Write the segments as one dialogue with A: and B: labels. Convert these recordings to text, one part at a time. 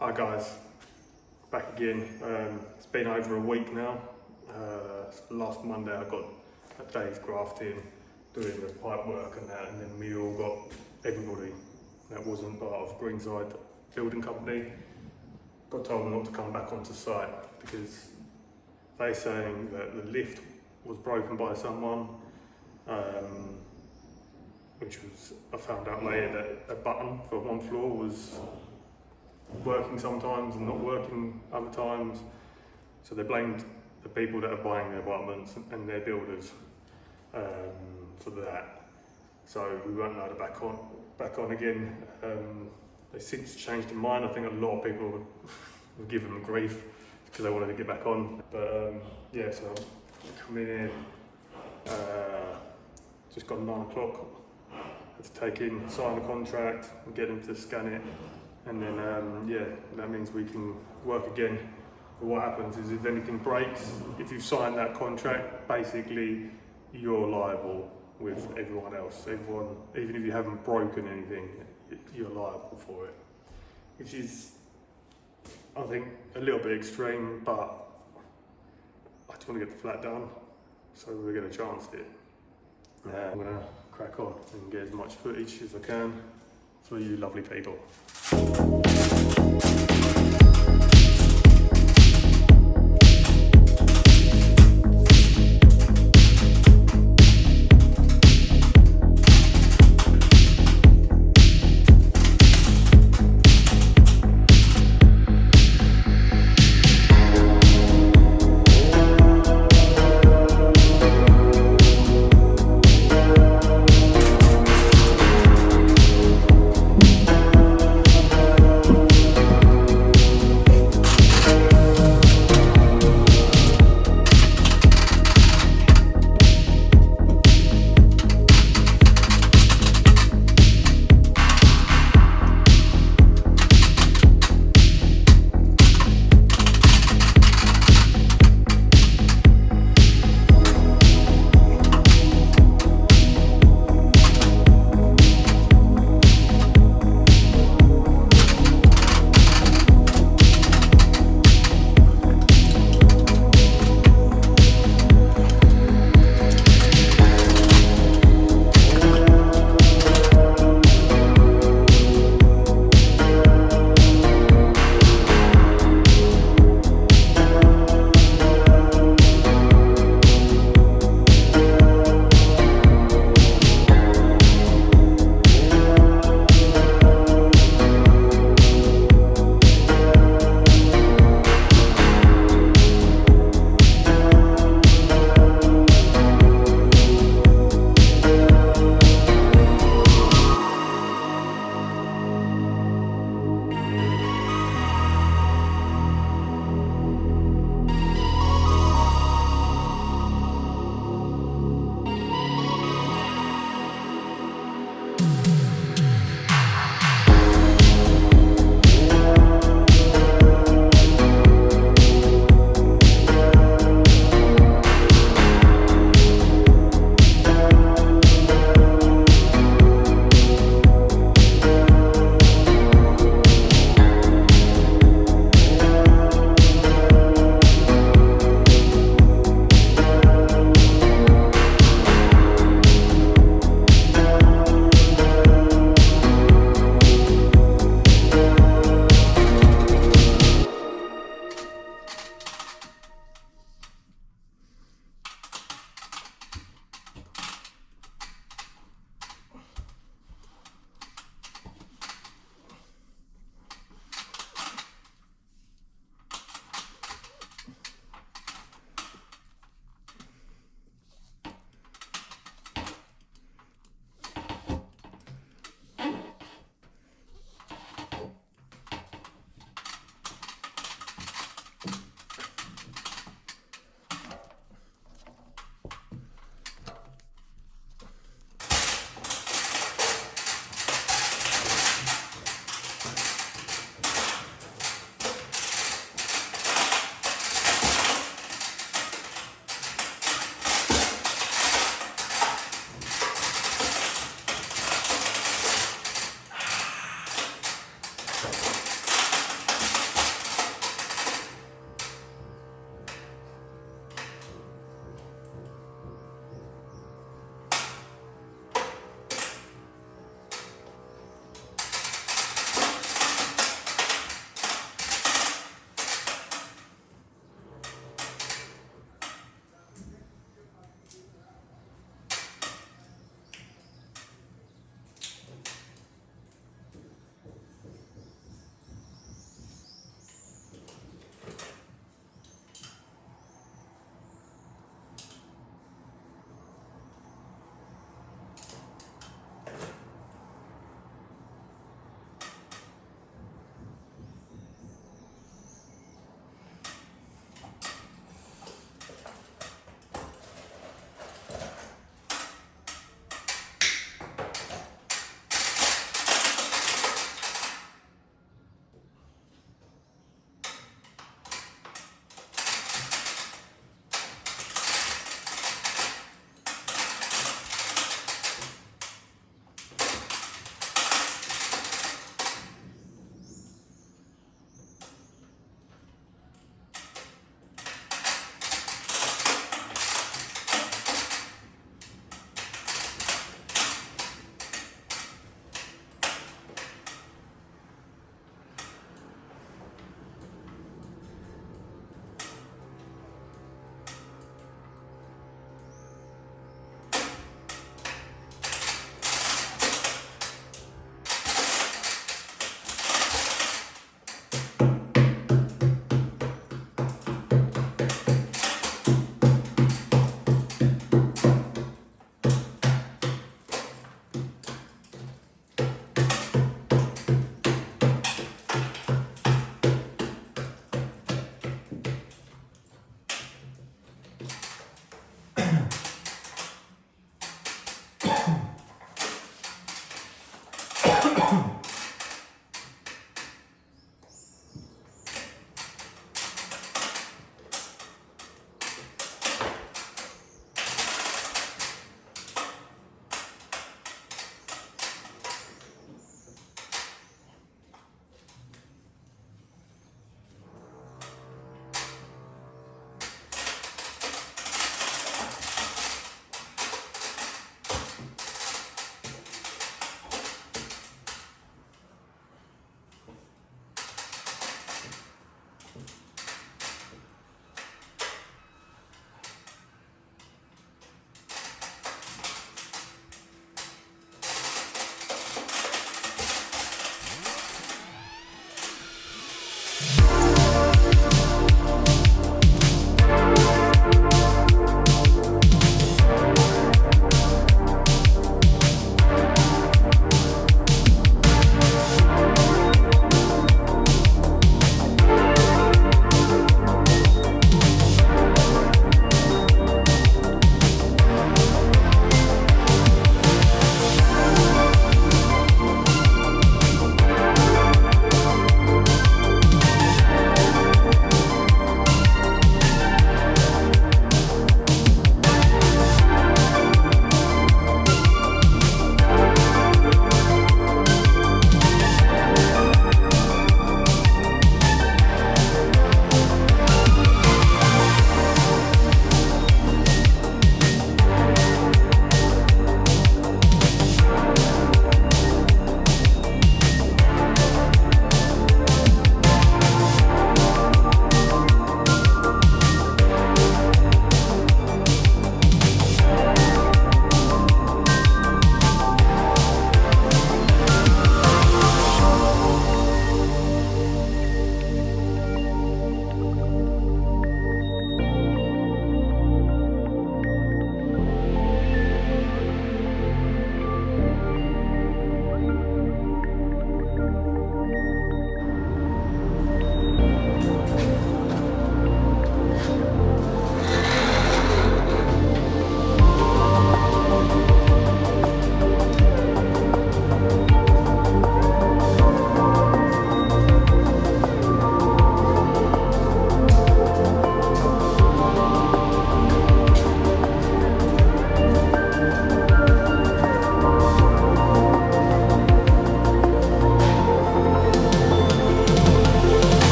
A: Hi guys, back again. It's been over a week now. Last Monday I got a day's grafting, doing the pipe work and that, and then we all got, everybody that wasn't part of Greenside Building Company got told not to come back onto site because they saying that the lift was broken by someone, which was, I found out later that a button for one floor was working sometimes and not working other times. So they blamed the people that are buying the apartments and their builders for that. So we weren't allowed to back on again. They since changed their mind. I think a lot of people were giving them grief because they wanted to get back on. But yeah, so I'm coming in, just got 9 o'clock. Had to take in, sign the contract, and get them to scan it. And then, yeah, that means we can work again. But what happens is if anything breaks, if you've signed that contract, basically you're liable with everyone else. Everyone, even if you haven't broken anything, you're liable for it. Which is, I think, a little bit extreme, but I just want to get the flat done. So we're going to chance it. I'm going to crack on and get as much footage as I can for you lovely people.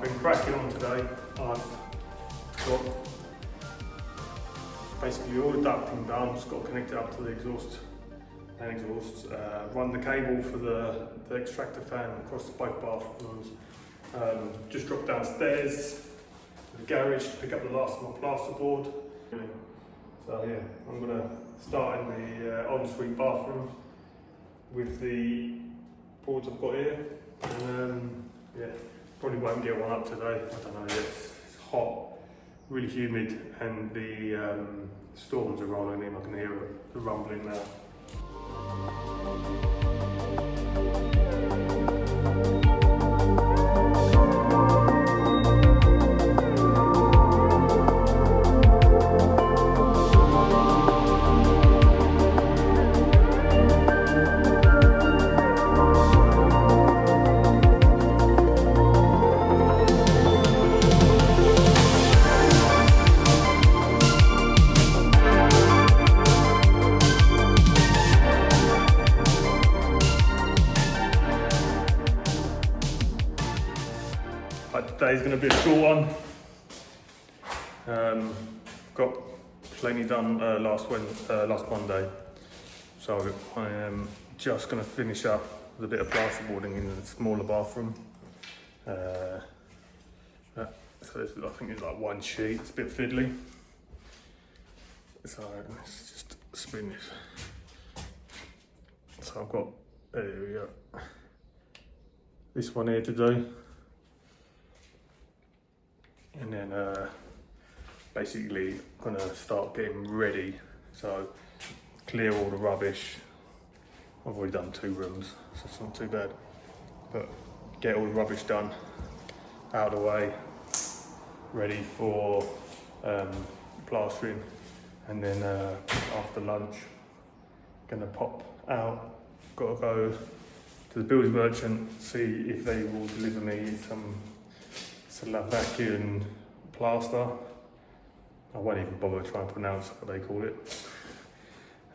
A: been cracking on today. I've got basically all the ducting done, just got to connect it up to the exhaust and exhausts, run the cable for the extractor fan across both bathrooms, just dropped downstairs to the garage to pick up the last of my plasterboard. So yeah, I'm going to start in the ensuite bathroom with the boards I've got here, and yeah, probably won't get one up today, I don't know yet. It's hot, really humid, and the storms are rolling in. I can hear the rumbling now. Today's going to be a short one. Got plenty done last Monday, so I am just going to finish up with a bit of plasterboarding in the smaller bathroom. So I think it's like one sheet. It's a bit fiddly, so let's just spin this. So I've got, there we go, this one here to do. And then basically gonna start getting ready. So clear all the rubbish. I've already done 2 rooms, so it's not too bad. But get all the rubbish done, out of the way, ready for plastering. And then after lunch, gonna pop out. Gotta go to the building merchant, see if they will deliver me some Slovakian plaster. I won't even bother trying to pronounce what they call it.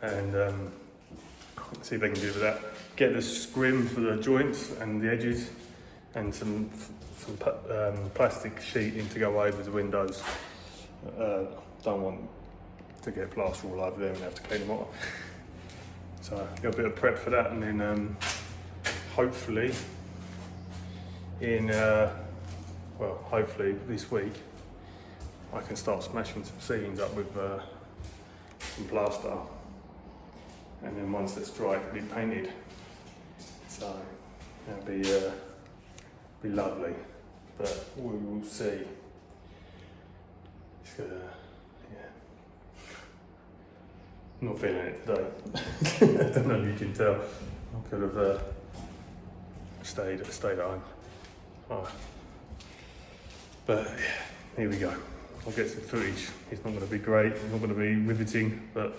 A: And see if they can do that. Get the scrim for the joints and the edges, and some plastic sheeting to go over the windows. Don't want to get plaster all over there and have to clean them up. So got a bit of prep for that, and then hopefully hopefully this week I can start smashing some ceilings up with some plaster, and then once it's dry, it'll be painted. So that'll be lovely, but we will see. It's gonna, yeah. I'm not feeling it today. I don't know if you can tell. I could have stayed at home. Oh. But yeah, here we go. I'll get some footage. It's not going to be great, it's not going to be riveting, but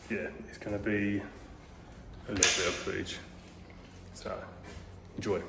A: yeah, it's going to be a little bit of footage. So, enjoy.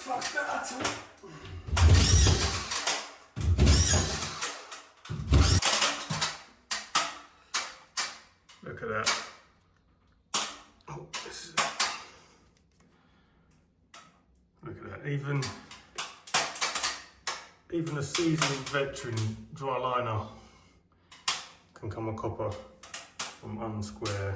A: Fuck that! Look at that. Oh, this is... Look at that. Even a seasoned veteran dry liner can come a copper from unsquare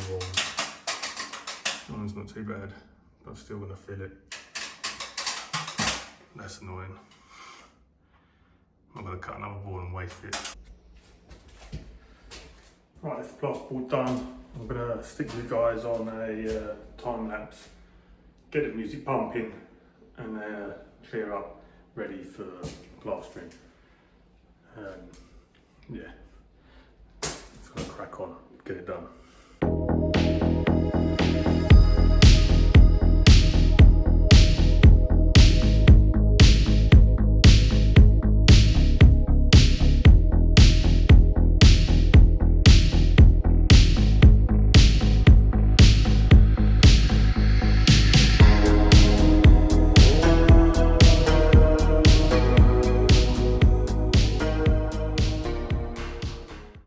A: walls. That one's not too bad, but I'm still gonna fill it. That's annoying. I'm gonna cut another board and waste it. Right, that's the plasterboard done. I'm gonna stick you guys on a time lapse, get the music pumping, and clear up, ready for plastering. Yeah, just gonna crack on, get it done.